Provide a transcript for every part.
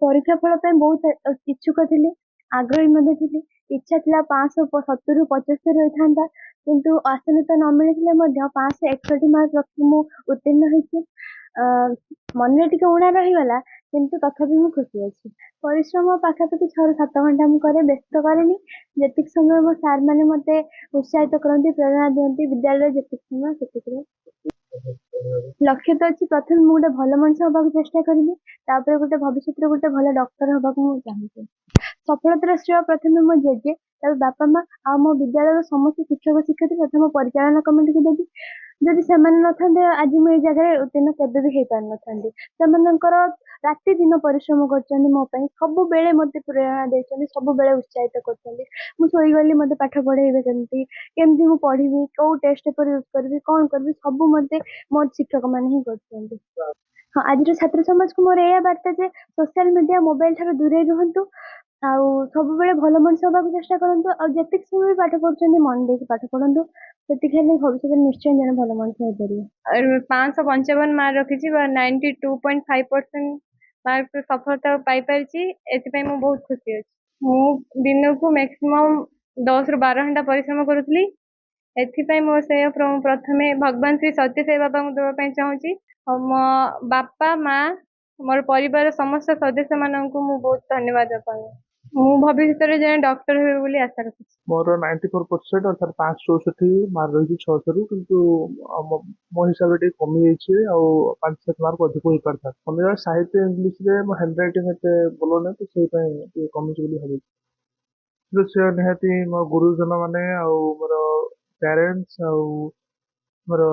परीक्षा फल बहुत इच्छुक थी आग्रही थी इच्छा था 570 ରୁ 75 होता किंतु आसन तो न मिलते 561 मार्क रखी मु उत्तीर्ण होती मन टे उणा रहीगला किंतु तथापि मु खुशी अच्छी परिश्रम पाखापाखि 6 ରୁ 7 घंटा मुझे व्यस्त कैनि जी समय मो सार मैंने मत उत्साहित करती प्रेरणा दिखती विद्यालय जी समय से लक्ष्य तो अच्छी प्रथम मुझे भल मनुष्य हवा चेष्टा करी गोटे भविष्य गोटे भल डॉक्टर हवा चाहिए सफलतार श्रेय प्रथम मो जेजे बापा माँ आ मो विद्यालय समस्त शिक्षक शिक्षयित्री तथा मो परिचालना कमिटी को देवी जदि से न आज मुझे जगह उत्तीर्ण केवे भी हो पार न राति दिन परिश्रम कर मो सब बेले मत प्रेरणा देते सब बेले उत्साहित करगली मत पाठ पढ़ेबे केमती मुझे पढ़ी कौ टेस्ट पेपर यूज करी कौन करी सब मत मो शिक्षक मैंने ही कर हाँ आज छात्र समाज को मोर यह बार्ता जे सोशल मीडिया मोबाइल ठार दूरे रुहतु आउ सब बेले भल मनुष्य हवा चेष्टा करूँ और जितक समय पाठ पढ़ुं मन दे पाठ पढ़ु से भविष्य निश्चय जन भल मनुष्य हो पार 555 मार्क रखी 92.5% मार्क सफलता पाई एथि मु बहुत खुशी अच्छी मु दिन को मैक्सिमम 10 ରୁ 12 घंटा परिश्रम करुली एथि मो से प्रथम भगवान श्री सत्य साई बाबा को देवाई चाहूँगी और मो बापा माँ मोर परिवार समस्त सदस्य मानक मु बहुत धन्यवाद पाऊँ मु भविष्य में जन डॉक्टर हे बोली आशा रखी मोर 94% अर्थात 564 मार्क रही 600 रु किंतु मो हिसाब से कमी जाइए और 5-7 मार्क अधिक हो पाता कमी साहित्य इंग्लीश रे मो हैंड राइटिंग एते बोलो ना तो से कमी बोली भावी तो से निहाती मो गुरुजन माने और मोर पेरेंट्स और मोर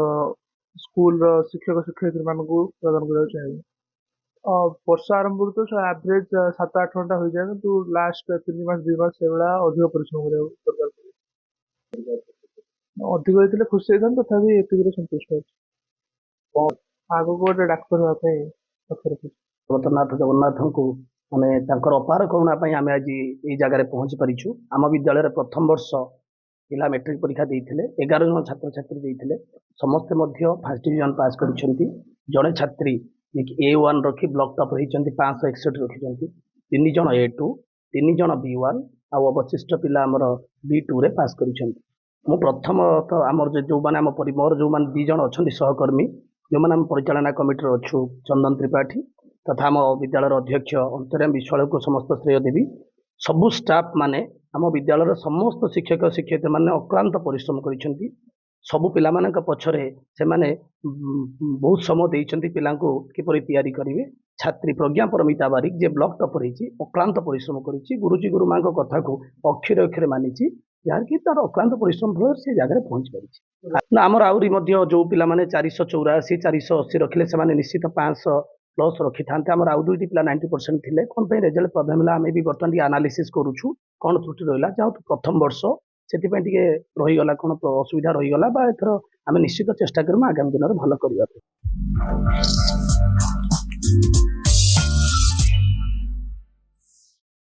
स्कूल शिक्षक शिक्षयित्री मान प्रदान करना चाहिए वर्ष आरंभ तो एवरेज 7-8 घंटा हो जाए तो लास्ट 3 मास 2 मास से अधिक परिश्रम दरकार अधिक होते खुशी होता तथापि एतिक संतुष्ट अच्छे आगे गोटे डाक्तर हाँपी जगन्नाथ जगन्नाथ को माने अपार करुणा आम आज ये जगह पहुँची पारिछु आम विद्यालय प्रथम वर्ष पिला मैट्रिक परीक्षा देते 11 जन छात्र छात्री देते समस्ते फर्स्ट डिविजन पास कर जड़े छात्री A1 रखी ब्लॉक टॉप होती 561 रखी 3 जन A2 3 जन B1 आउ अवशिष्ट पिला आमर B2 रे पास कर प्रथम तो आमर जो मैंने आम मोर जो मैंने 2 जन अच्छा सहकर्मी जो मैंने आम परिचालना कमिटी अच्छु चंदन त्रिपाठी तथा आम विद्यालय अध्यक्ष अंतर्याम विश्वाल को समस्त श्रेय देवी सबू स्टाफ माने आम विद्यालय समस्त शिक्षक शिक्षयित्री मैंने अक्लांत परिश्रम कर सबु पिला पछरे से माने बहुत समय देइछंती पिला को किपरि तैयारी करिवे छात्री प्रज्ञा परमिता बारिक जे ब्लॉक टॉप रही अक्लांत परिश्रम करिछि गुरुजी गुरुमा कथा को अक्षर अक्षर मानिछि यार कि तार अक्लांत परिश्रम फल से जगह पहुंच पारिछि ना हमर आउरी मध्य जो पिला माने 484 480 रखिले से माने निश्चित 500 प्लस रखि थांते हमर आउ दुईटी पिला 90% थिले कोन पे रिजल्ट प्रॉब्लम होला हमें भी बर्तन एनालिसिस करूछु कोन त्रुटि रहला जाउ प्रथम वर्ष से रहीगला कौन असुविधा रहीगला एथर आम निश्चित चेष्टा करूँ आगामी दिन भल करने।